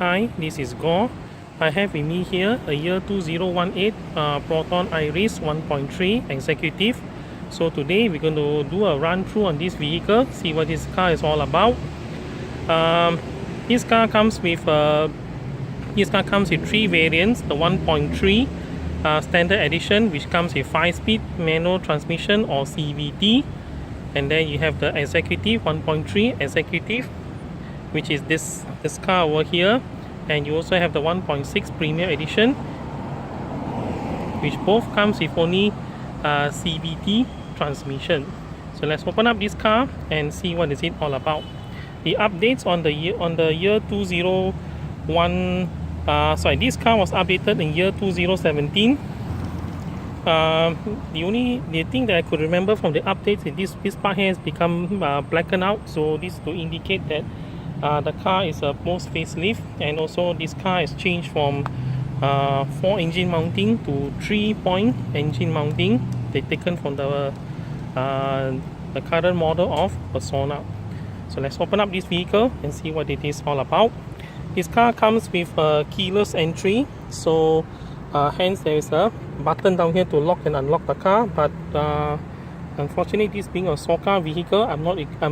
Hi, this is Gore. I have with me here a year 2018 Proton Iriz 1.3 Executive. So today we're going to do a run through on this vehicle, see what this car is all about. This car comes with three variants: the 1.3 standard edition, which comes with 5-speed manual transmission or CVT, and then you have the Executive 1.3 Executive, which is this car over here, and you also have the 1.6 Premier Edition, which both comes with only CVT transmission. So let's open up this car and see what is it all about. The updates on the year 201. This car was updated in year 2017. The thing that I could remember from the updates is this part here has become blackened out, so this to indicate that the car is a post facelift, and also this car has changed from 4 engine mounting to 3-point engine mounting. They taken from the current model of Persona. So let's open up this vehicle and see what it is all about. This car comes with a keyless entry, so hence there is a button down here to lock and unlock the car. But unfortunately, this being a SOCA vehicle, I'm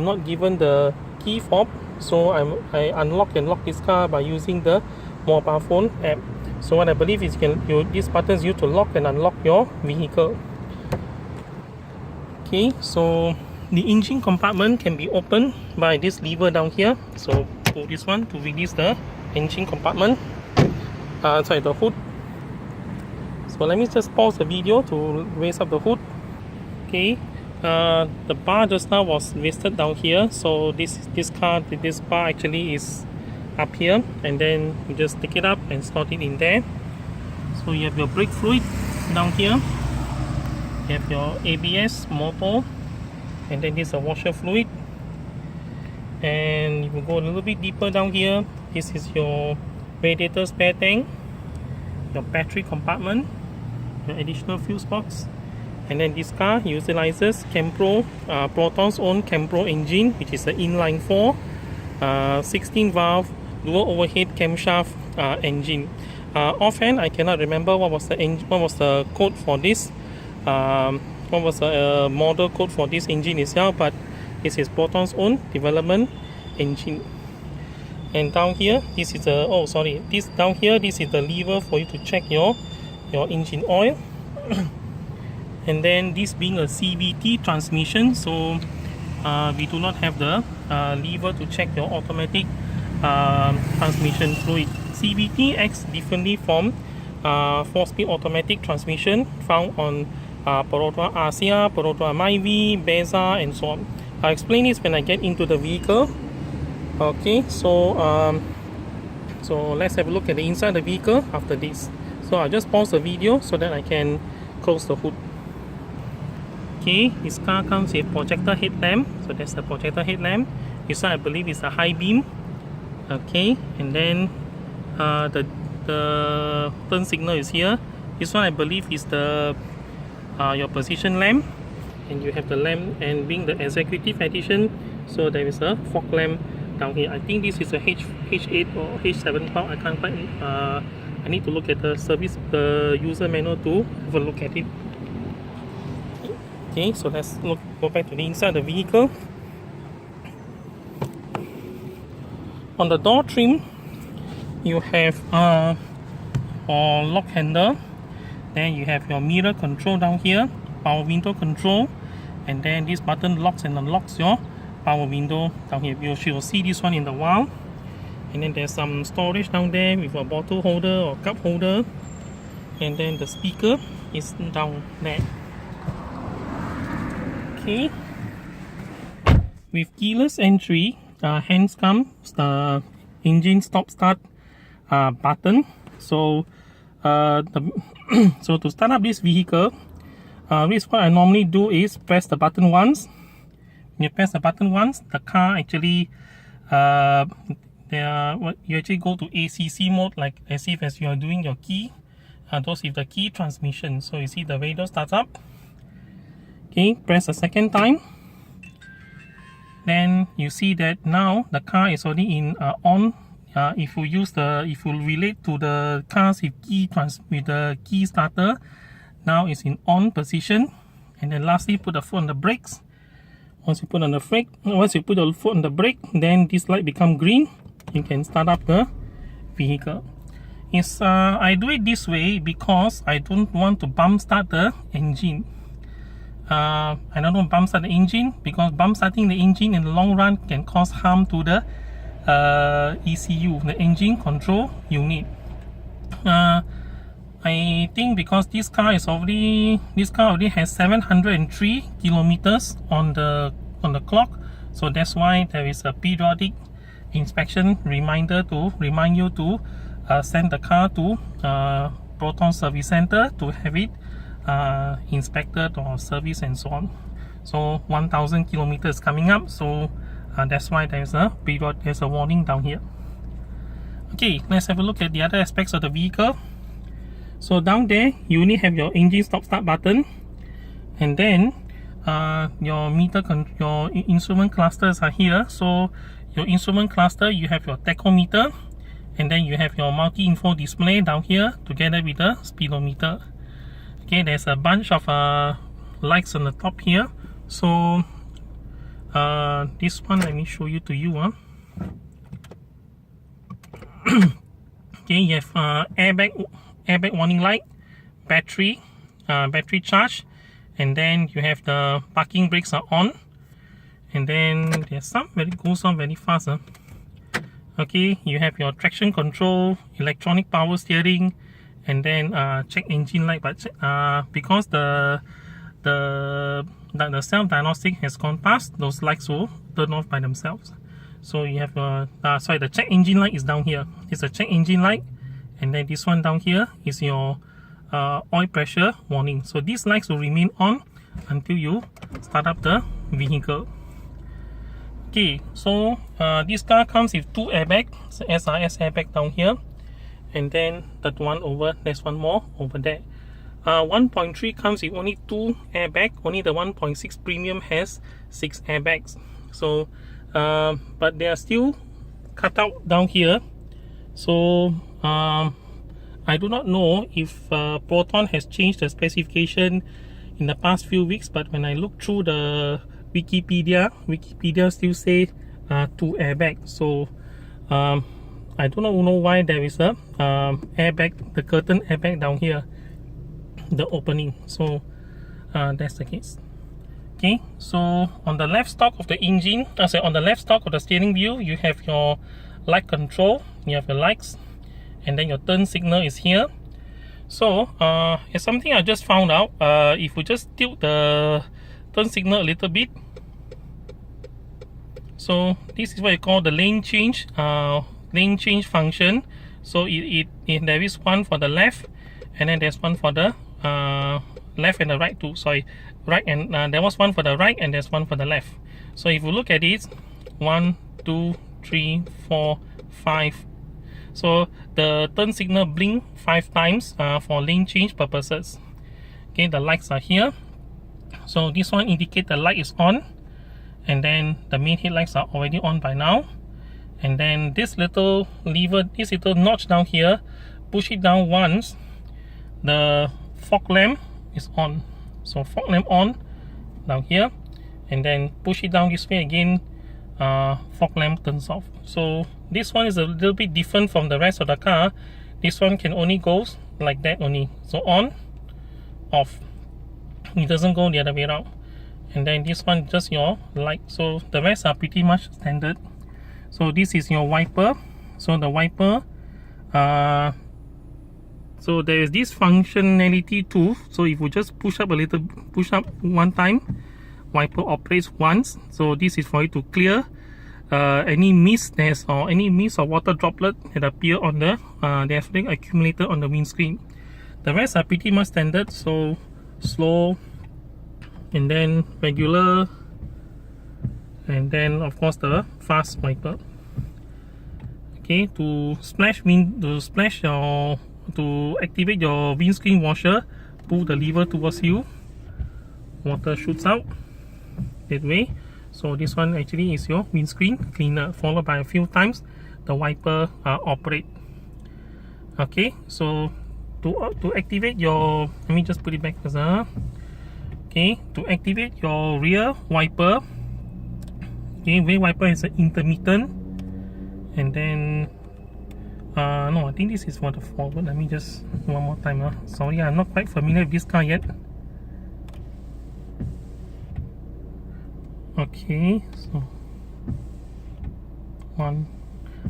not given the key fob, so I unlock and lock this car by using the mobile phone app. So what I believe is this button is used to lock and unlock your vehicle. Okay, so the engine compartment can be opened by this lever down here. So pull this one to release the engine compartment. The hood. So let me just pause the video to raise up the hood. Okay, the bar just now was rested down here. So this bar actually is up here, and then you just take it up and slot it in there. So you have your brake fluid down here. You have your ABS motor, and then this is a washer fluid. And if you go a little bit deeper down here, this is your radiator spare tank, your battery compartment, your additional fuse box. And then this car utilizes Campro, Proton's own Campro engine, which is an inline 4 16 valve dual overhead camshaft engine. Offhand, I cannot remember what was the code for this. What was the model code for this engine itself, but this is Proton's own development engine. And down here, this is the this is the lever for you to check your engine oil. And then this being a CVT transmission, so we do not have the lever to check your automatic transmission fluid. CVT acts differently from 4-speed automatic transmission found on Proton Asia, Proton Myvi, Beza, and so on. I'll explain this when I get into the vehicle. Okay, so let's have a look at the inside of the vehicle after this. So I'll just pause the video so that I can close the hood. Okay, this car comes with projector headlamp. So that's the projector headlamp. This one I believe is a high beam. Okay, and then the turn signal is here. This one I believe is the your position lamp, and you have the lamp, and being the Executive Edition, so there is a fog lamp down here. I think this is a H8 or H7 power. I can't quite I need to look at the user manual to have a look at it. Okay, so let's go back to the inside of the vehicle. On the door trim, you have a lock handle. Then you have your mirror control down here, power window control, and then this button locks and unlocks your power window down here. You will see this one in the while. And then there's some storage down there with a bottle holder or cup holder, and then the speaker is down there. Okay, with keyless entry, hence comes the engine stop start button. So so to start up this vehicle, what I normally do is press the button once. When you press the button once, the car actually you actually go to ACC mode, like as if you are doing your key, those with the key transmission. So you see the radio starts up. Okay, press a second time. Then you see that now the car is already in on if you relate to the cars with the key starter, now it's in on position. And then lastly, put the foot on the brakes. Once you put your foot on the brake, then this light become green. You can start up the vehicle. I do it this way because I don't want to bump start the engine. I don't want to bump start the engine because bump starting the engine in the long run can cause harm to the ECU, the engine control unit. I think because this car already has 703 kilometers on the clock, so that's why there is a periodic inspection reminder to remind you to send the car to Proton Service Center to have it inspected or serviced and so on. So 1000 kilometers coming up, so that's why there's a warning down here. Okay, let's have a look at the other aspects of the vehicle. So down there, you only have your engine stop-start button, and then your instrument clusters are here. So your instrument cluster, you have your tachometer, and then you have your multi-info display down here together with the speedometer. Okay, there's a bunch of lights on the top here. So this one, let me show you to you. Okay, you have airbag warning light, battery charge, and then you have the parking brakes are on, and then there's some goes on very fast. Okay, you have your traction control, electronic power steering, and then check engine light. But because the self-diagnostic has gone past, those lights will turn off by themselves. So you have the check engine light is down here. It's a check engine light. And then this one down here is your oil pressure warning. So these lights will remain on until you start up the vehicle. Okay, so this car comes with 2 airbags, so SRS airbag down here, and then that one over, there's one more over there. 1.3 comes with only 2 airbags. Only the 1.6 premium has 6 airbags. So but they are still cut out down here. So I do not know if Proton has changed the specification in the past few weeks, but when I look through the Wikipedia still say 2 airbags. So I do not know why there is a airbag, the curtain airbag down here, the opening. So that's the case. Okay, so on the left stalk of the engine, on the left stalk of the steering wheel, you have your light control. You have your lights, and then your turn signal is here. So it's something I just found out. If we just tilt the turn signal a little bit, so this is what you call the lane change function. So there is one for the left, and then there's one for the left and the right too. Sorry, right, and there was one for the right and there's one for the left. So if you look at it, 1 2 3 4 5. So the turn signal blink 5 times for lane change purposes. Okay, the lights are here. So this one indicates the light is on, and then the main headlights are already on by now. And then this little lever, this little notch down here, push it down once, the fog lamp is on. So fog lamp on down here, and then push it down this way again, fog lamp turns off. So this one is a little bit different from the rest of the car. This one can only go like that only. So on, off. It doesn't go the other way around. And then this one just your light. So the rest are pretty much standard. So this is your wiper. So the wiper, so there is this functionality too. So if you just push up one time, wiper operates once. So this is for you to clear any mist or any mist or water droplet that appear on the they have been accumulated on the windscreen. The rest are pretty much standard. So slow, and then regular, and then of course the fast wiper. Okay, to activate your windscreen washer, pull the lever towards you, water shoots out that way. So this one actually is your windscreen cleaner, followed by a few times the wiper operate. Okay, so to activate your, let me just put it back first. Okay, to activate your rear wiper, okay, rear wiper is an intermittent, and then no, I think this is for the forward. Let me just one more time. Sorry, I'm not quite familiar with this car yet. Okay, so one.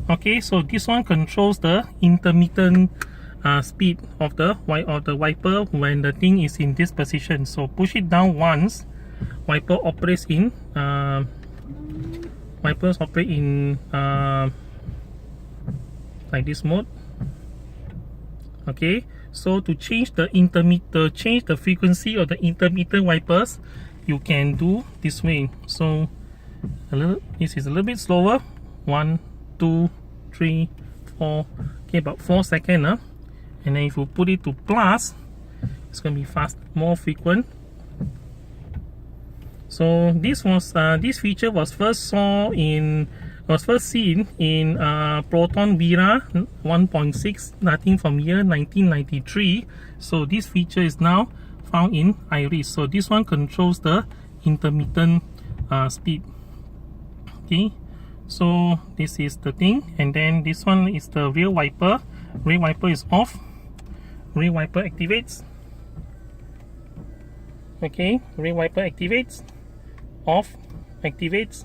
Okay, so this one controls the intermittent speed of the wiper when the thing is in this position. So push it down once, wiper operates in wipers operate in like this mode. Okay, so to change the frequency of the intermittent wipers, you can do this way. So this is a little bit slower. 1, 2, 3, 4. Okay, about 4 seconds. And then if you put it to plus, it's going to be fast, more frequent. So this feature was first seen in Proton Iriz 1.3, starting from year 1993. So this feature is now found in Iriz. So this one controls the intermittent speed. Okay, so this is the thing, and then this one is the rear wiper. Rear wiper is off. Rear wiper activates. Okay, rear wiper activates. Off, activates.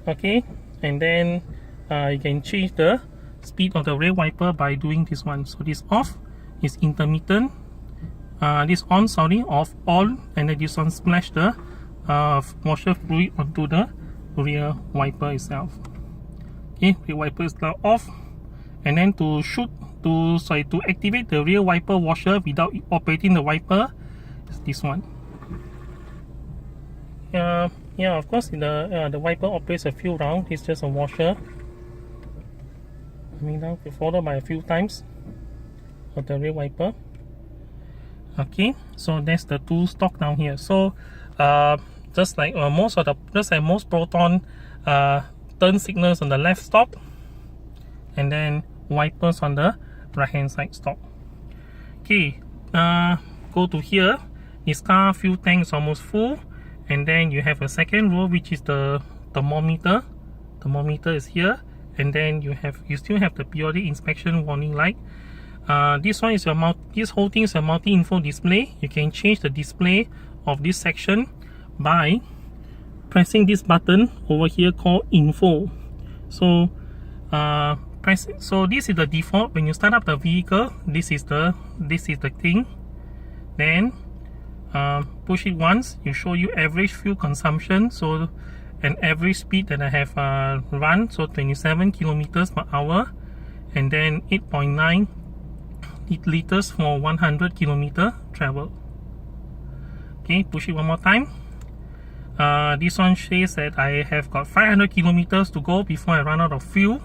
Okay, and then you can change the speed of the rear wiper by doing this one. So this off is intermittent. This on, sorry, off, on, and then this one splash the washer fluid onto the rear wiper itself. Okay, rear wiper is now off, and then to activate the rear wiper washer without operating the wiper is this one. Yeah, of course the wiper operates a few rounds. It's just a washer. I mean, now followed by a few times of the rear wiper. Okay, so that's the two stock down here. So just like most Proton turn signals on the left stop, and then wipers on the right hand side stop. Okay, go to here. This car fuel tank is almost full, and then you have a second row, which is the thermometer. Thermometer is here, and then you still have the periodic inspection warning light. This one is this whole thing is a multi-info display. You can change the display of this section by pressing this button over here called info. So so this is the default. When you start up the vehicle, this is the thing. Then push it once, you show you average fuel consumption, so an average speed that I have run, so 27 kilometers per hour, and then 8.9 liters for 100 kilometer travel. Okay, push it one more time. This one says that I have got 500 kilometers to go before I run out of fuel.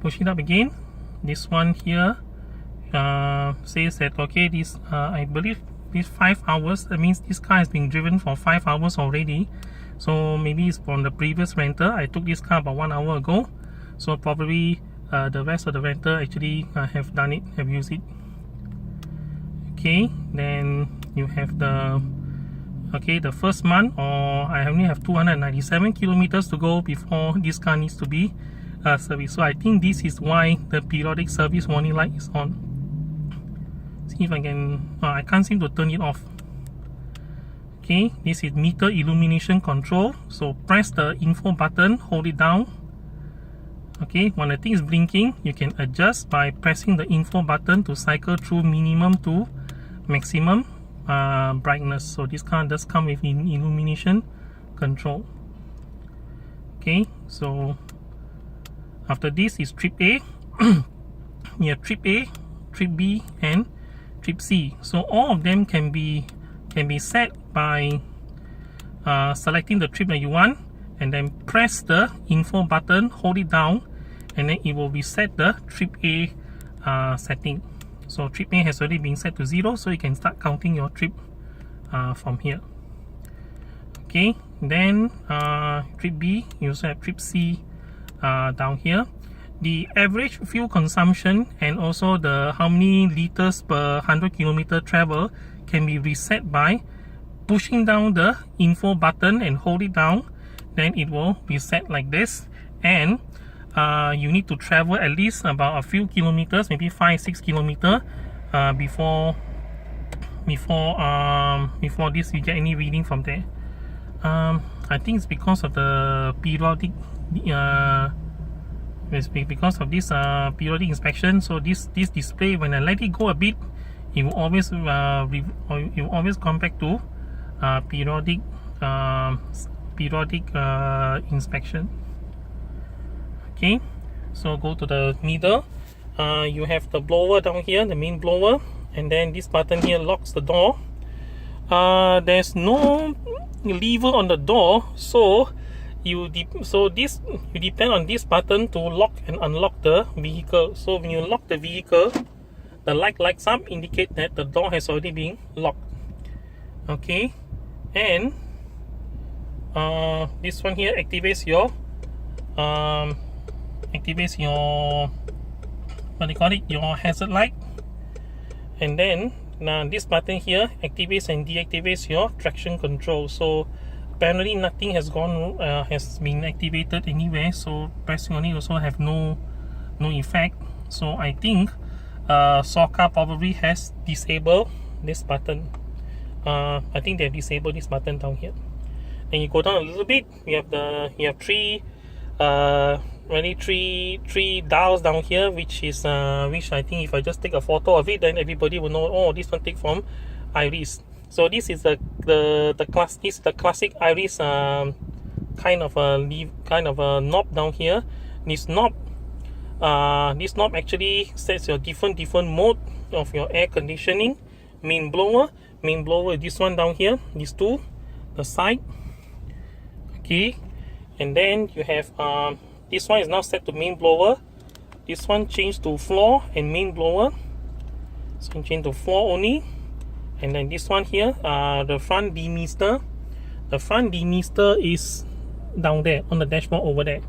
Push it up again. This one here says that okay, this I believe this 5 hours, that means this car has been driven for 5 hours already. So maybe it's from the previous renter. I took this car about 1 hour ago, so probably the rest of the renter actually have done it, have used it. Okay, then you have the first month, or I only have 297 kilometers to go before this car needs to be serviced. So I think this is why the periodic service warning light is on. See if I can, I can't seem to turn it off. Okay, this is meter illumination control. So press the info button, hold it down. Okay, when the thing is blinking, you can adjust by pressing the info button to cycle through minimum to maximum brightness. So this car does come with illumination control. Okay, so after this is trip A. We have trip A, trip B, and trip C. So all of them can be set by selecting the trip that you want, and then press the info button, hold it down, and then it will reset the trip A setting. So trip A has already been set to 0, so you can start counting your trip from here. Okay, then trip B, you also have trip C down here. The average fuel consumption and also the how many liters per 100 kilometer travel can be reset by pushing down the info button and hold it down. Then it will reset like this, and you need to travel at least about a few kilometers, maybe 5-6 kilometers before this you get any reading from there. I think it's because of the periodic because of this periodic inspection. So this display, when I let it go a bit, it will always come back to periodic inspection. Okay, so go to the middle. You have the blower down here, the main blower, and then this button here locks the door. There's no lever on the door, so you depend on this button to lock and unlock the vehicle. So when you lock the vehicle, the light lights up, indicate that the door has already been locked. Okay, and this one here activates your what do you call it, your hazard light. And then now this button here activates and deactivates your traction control. So apparently nothing has been activated anywhere, so pressing on it also have no effect. So I think Soka probably has disabled this button. I think they have disabled this button down here. And you go down a little bit, you have three dials down here, which I think if I just take a photo of it, then everybody will know, oh, this one take from Iriz. So this is the classic Iriz kind of a knob down here. This knob actually sets your different mode of your air conditioning. Main blower is this one down here, these two, the side. Okay, and then you have this one is now set to main blower. This one changed to floor and main blower. So change to floor only. And then this one here, the front demister. The front demister is down there on the dashboard over there.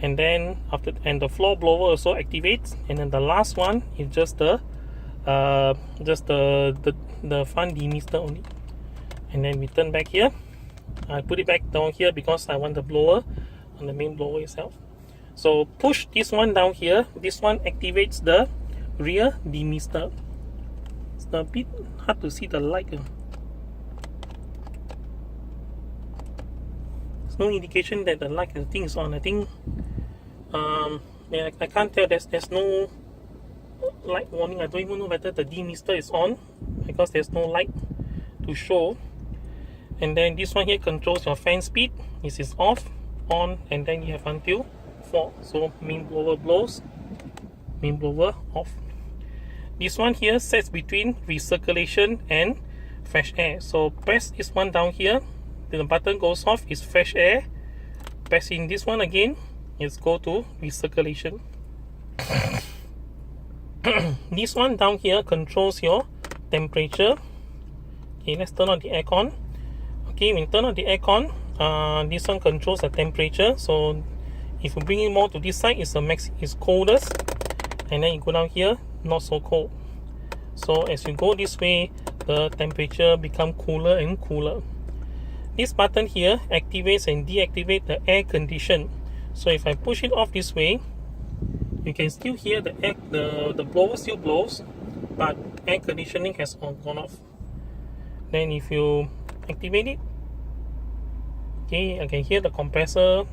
And then the floor blower also activates. And then the last one is just the front demister only. And then we turn back here. I put it back down here because I want the blower on the main blower itself. So push this one down here. This one activates the rear demister. It's a bit hard to see the light. There's no indication that the light thing is on. I think yeah, I can't tell. There's no light warning. I don't even know whether the demister is on because there's no light to show. And then this one here controls your fan speed. This is off, on, and then you have until 4. So main blower blows, main blower off. This one here sets between recirculation and fresh air. So press this one down here, then the button goes off, is fresh air. Pressing this one again, is go to recirculation. This one down here controls your temperature. Okay, let's turn on the aircon. Okay, when you turn on the aircon, this one controls the temperature. So if you bring it more to this side, it's coldest, and then you go down here, not so cold. So as you go this way, the temperature become cooler and cooler. This button here activates and deactivates the air condition. So if I push it off this way, you can still hear the blower still blows, but air conditioning has gone off. Then if you activate it, okay, I can hear the compressor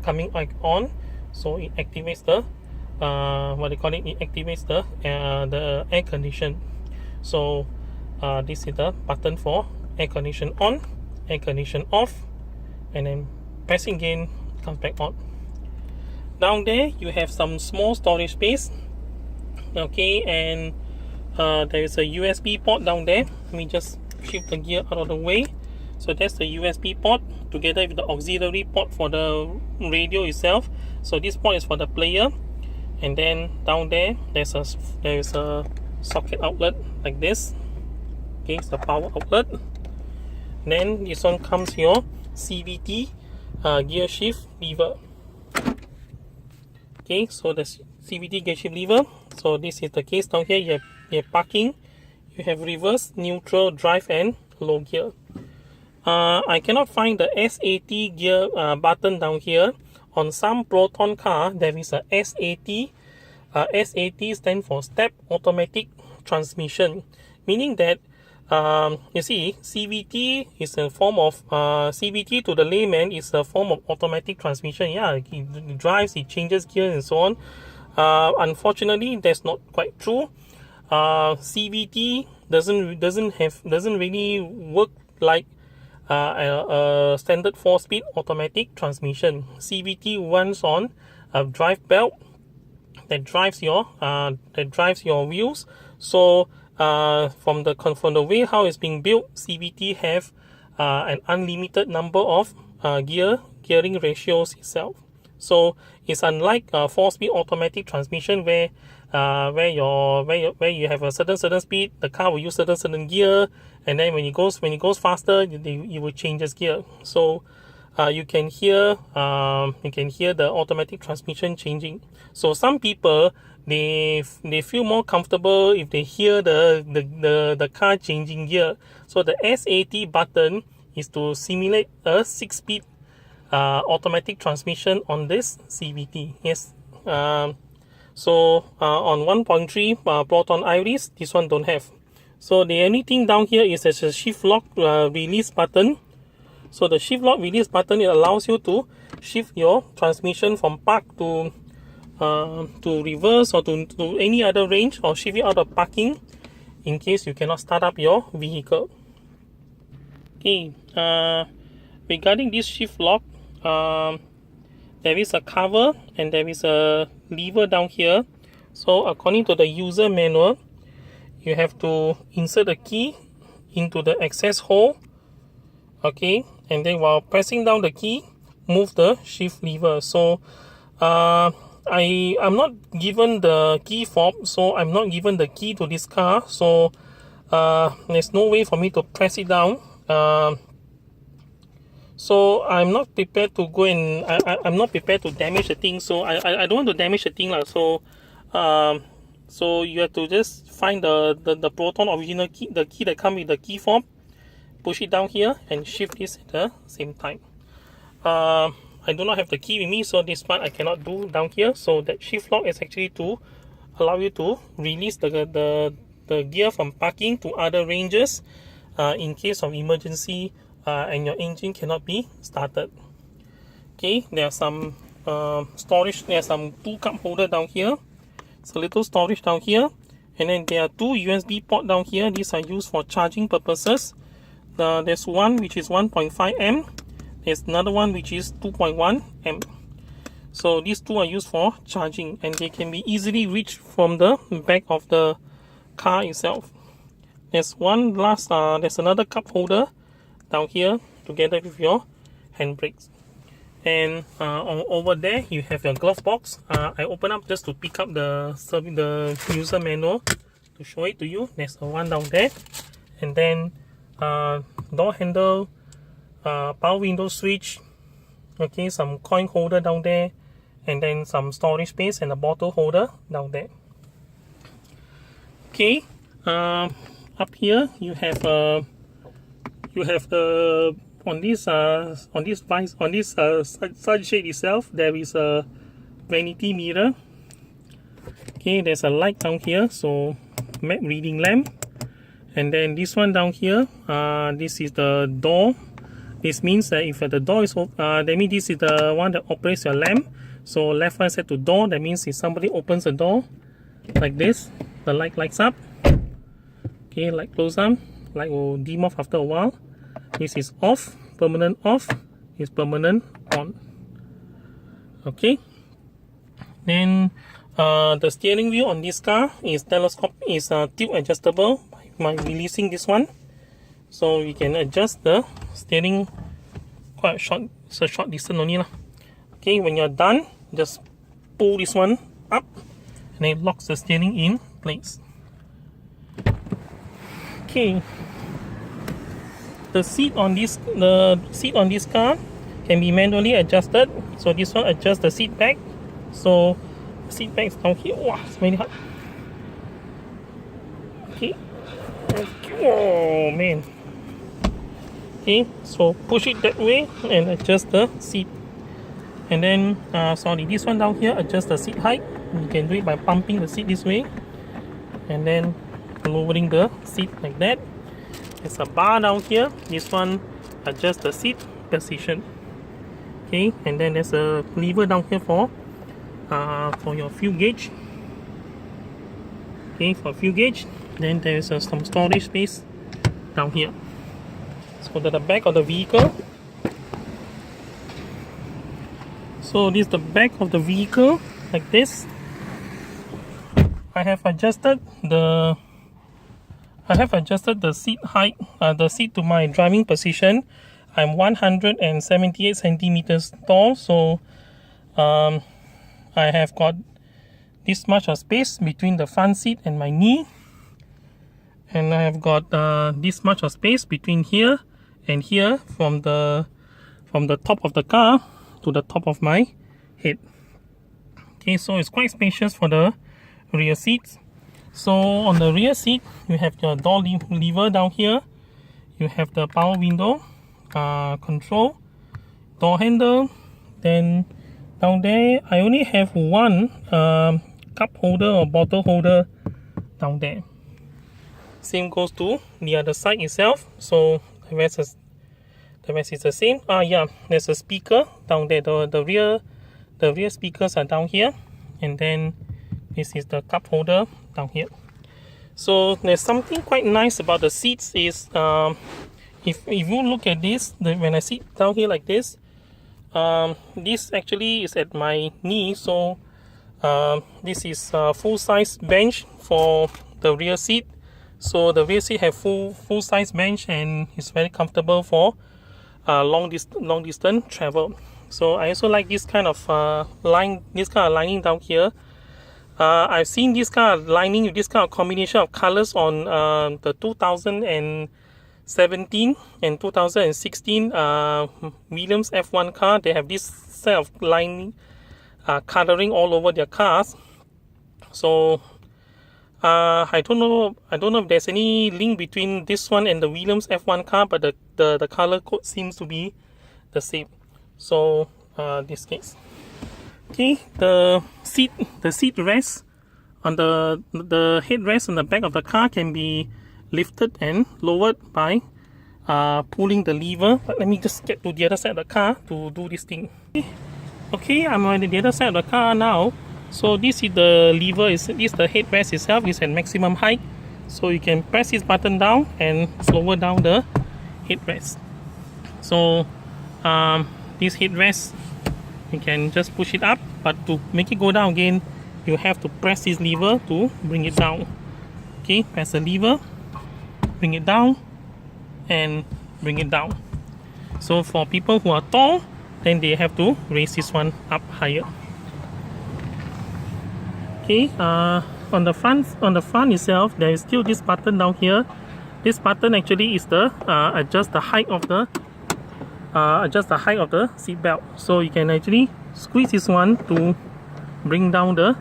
coming on, so it activates the what they call it. It activates the air condition. So this is the button for air condition on, air condition off, and then pressing again comes back on. Down there you have some small storage space. Okay, and there is a USB port down there. Let me just shift the gear out of the way. So that's the USB port together with the auxiliary port for the radio itself. So this port is for the player, and then down there there is a socket outlet like this. Okay, it's the power outlet. Then this one comes your CVT gear shift lever. Okay, so the CVT gear shift lever. So this is the case down here. You have parking, you have reverse, neutral, drive, and low gear. I cannot find the SAT gear button down here. On some Proton car, there is a SAT. SAT stands for Step Automatic Transmission, meaning that you see, CVT is a form of CVT to the layman is a form of automatic transmission. Yeah, it drives, it changes gear and so on. Unfortunately, that's not quite true. CVT doesn't really work like a standard 4-speed automatic transmission. CVT runs on a drive belt that drives your wheels. So from the way how it's being built, CVT have an unlimited number of gearing ratios itself. So it's unlike a 4-speed automatic transmission where you have a certain speed, the car will use certain gear, and then when it goes faster, it will change its gear. So you can hear the automatic transmission changing. So some people they feel more comfortable if they hear the car changing gear. So the SAT button is to simulate a 6-speed automatic transmission on this CVT. Yes. So on 1.3 Proton Iriz, this one don't have. So the only thing down here is there's a shift lock release button. So the shift lock release button, it allows you to shift your transmission from park to reverse or to any other range, or shift it out of parking in case you cannot start up your vehicle. Okay, regarding this shift lock, there is a cover and there is a lever down here. So according to the user manual, you have to insert the key into the access hole. Okay, and then while pressing down the key, move the shift lever. So I'm not given the key fob, so I'm not given the key to this car. So there's no way for me to press it down. So I'm not prepared to go and I'm not prepared to damage the thing. So I don't want to damage the thing lah. So you have to just find the Proton original key, the key that comes with the key fob. Push it down here and shift this at the same time. I do not have the key with me, so this part I cannot do down here. So that shift lock is actually to allow you to release the gear from parking to other ranges in case of emergency and your engine cannot be started. Okay, there are some storage. There are some 2 cup holder down here. It's a little storage down here, and then there are 2 USB port down here. These are used for charging purposes. There's one which is 1.5 amp. There's another one which is 2.1 amp. So these 2 are used for charging, and they can be easily reached from the back of the car itself. There's another cup holder down here together with your handbrakes. And over there you have your glove box. I open up just to pick up the user manual to show it to you. There's one down there, and then door handle, power window switch, okay, some coin holder down there, and then some storage space and a bottle holder down there. Okay, up here you have on this sunshade itself, there is a vanity mirror. Okay, there's a light down here, so map reading lamp. And then this one down here, this is the door. This means that if the door is open, that means this is the one that operates your lamp. So left hand set to door, that means if somebody opens the door like this, the light lights up. Okay, light close up, light will dim off after a while. This is off, permanent off, is permanent on. Okay. Then the steering wheel on this car is tilt adjustable by releasing this one. So you can adjust the steering quite short. It's a short distance only lah. Okay, when you're done, just pull this one up and it locks the steering in place. Okay. The seat on this car can be manually adjusted. So this one adjusts the seat back. So seat backs down here. Wow, it's very hard. Okay. Oh man. Okay, so push it that way and adjust the seat. And then, sorry, this one down here, adjust the seat height. You can do it by pumping the seat this way. And then lowering the seat like that. There's a bar down here. This one adjust the seat position. Okay, and then there's a lever down here for your fuel gauge. Okay, for fuel gauge. Then there's some storage space down here. Let's go to the back of the vehicle. So this is the back of the vehicle, like this. I have adjusted the seat height, the seat to my driving position. I'm 178 centimeters tall, so I have got this much of space between the front seat and my knee, and I have got this much of space between here and here from the top of the car to the top of my head. Okay, so it's quite spacious for the rear seats. So on the rear seat, you have your door lever down here. You have the power window, control, door handle. Then down there, I only have one cup holder or bottle holder down there. Same goes to the other side itself. So the rest is the same. Yeah, there's a speaker down there. The rear speakers are down here, and then this is the cup holder down here. So there's something quite nice about the seats is if you look at this, when I sit down here like this, this actually is at my knee. So this is a full-size bench for the rear seat. So the rear seat have full-size bench, and it's very comfortable for long distance travel. So I also like this kind of lining down here. I've seen this kind of lining with this kind of combination of colors on the 2017 and 2016 Williams F1 car. They have this set of lining coloring all over their cars. So I don't know if there's any link between this one and the Williams F1 car, but the color code seems to be the same. So this case. Okay, the seat rest on the headrest on the back of the car can be lifted and lowered by pulling the lever. But let me just get to the other side of the car to do this thing. Okay, I'm on the other side of the car now. So this is the lever. This is the headrest itself. It's at maximum height. So you can press this button down and lower down the headrest. So this headrest, you can just push it up, but to make it go down again, you have to press this lever to bring it down. Okay, press the lever, bring it down, and bring it down. So for people who are tall, then they have to raise this one up higher. Okay, on the front itself, there is still this button down here. This button actually is the adjust the height of the seat belt. So you can actually squeeze this one to bring down the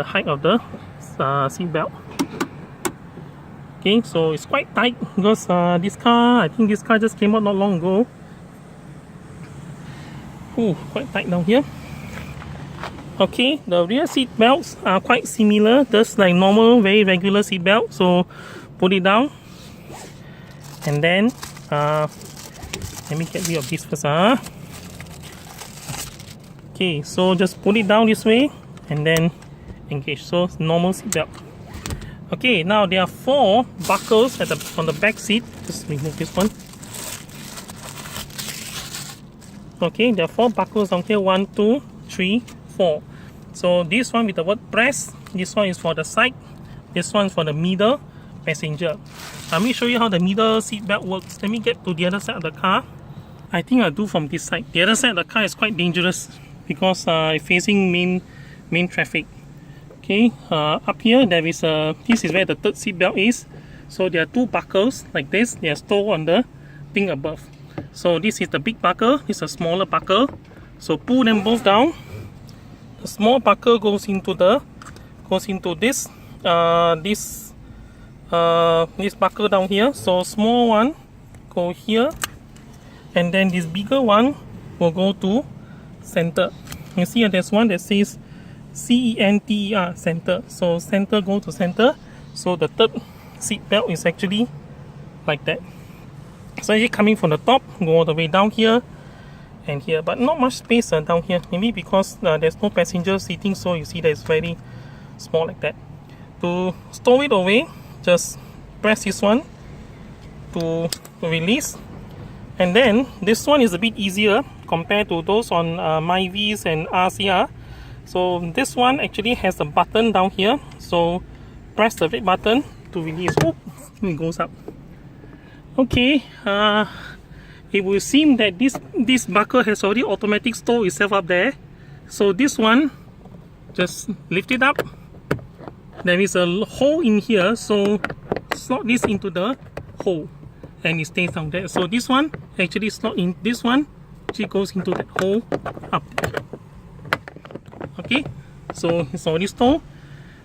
height of the seat belt. Okay, so it's quite tight because this car just came out not long ago. Ooh, quite tight down here. Okay, the rear seat belts are quite similar, just like normal, very regular seat belt. So put it down, and then let me get rid of this first. Okay, so just put it down this way and then engage. So normal seat belt. Okay, now there are 4 buckles on the back seat. Just remove this one. Okay, there are 4 buckles on here. 1, 2, 3, 4. So this one with the word press. This one is for the side. This one is for the middle passenger. Let me show you how the middle seat belt works. Let me get to the other side of the car. I think I'll do from this side. The other side of the car is quite dangerous because it's facing main traffic. Okay, up here there is this is where the third seat belt is. So there are 2 buckles like this. They are stored on the thing above. So this is the big buckle. This is a smaller buckle. So pull them both down. the small buckle goes into this this buckle down here. So small one go here, and then this bigger one will go to center. You see there's one that says CENTER, center. So center go to center. So the third seat belt is actually like that. So actually coming from the top, go all the way down here and here, but not much space down here. Maybe because there's no passenger seating, so you see that it's very small like that. To stow it away, just press this one to release, and then this one is a bit easier compared to those on Myvis and RCR. So this one actually has a button down here, so press the red button to release. Oop, it goes up. Okay, it will seem that this buckle has already automatic stow itself up there. So this one, just lift it up. There is a hole in here, so slot this into the hole and it stays down there. So this one actually slot in, this one actually goes into that hole up there. Okay, so it's already stowed,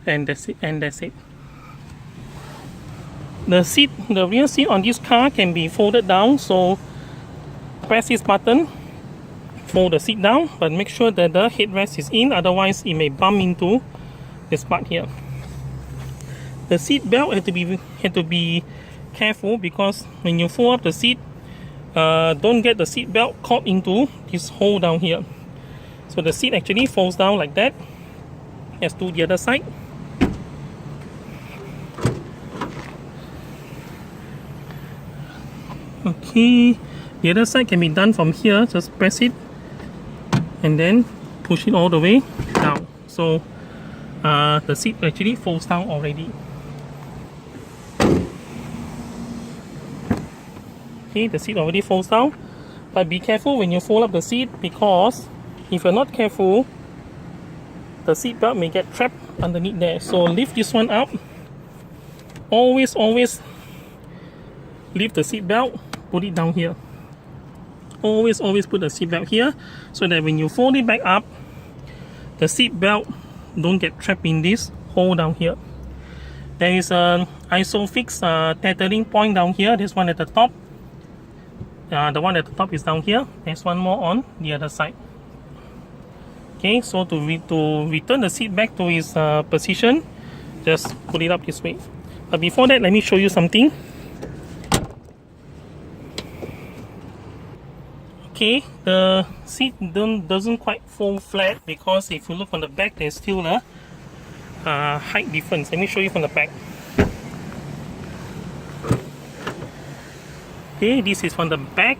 and that's it. The seat, the rear seat on this car can be folded down, so press this button, fold the seat down, but make sure that the headrest is in, otherwise it may bump into this part here. The seat belt had to be careful, because when you fold up the seat, don't get the seat belt caught into this hole down here. So the seat actually folds down like that, as to the other side. Okay, the other side can be done from here. Just press it and then push it all the way down. So the seat actually folds down already. Okay, the seat already folds down, but be careful when you fold up the seat, because if you're not careful, the seat belt may get trapped underneath there. So lift this one up. Always lift the seat belt, put it down here. Always put the seat belt here, so that when you fold it back up, the seat belt don't get trapped in this hole down here. There is an ISOFIX tethering point down here. There's one at the top. The one at the top is down here. There's one more on the other side. Okay, so to return the seat back to its position, just put it up this way. But before that, let me show you something. Okay, the seat doesn't quite fold flat, because if you look on the back, there's still a height difference. Let me show you from the back. Okay, this is from the back.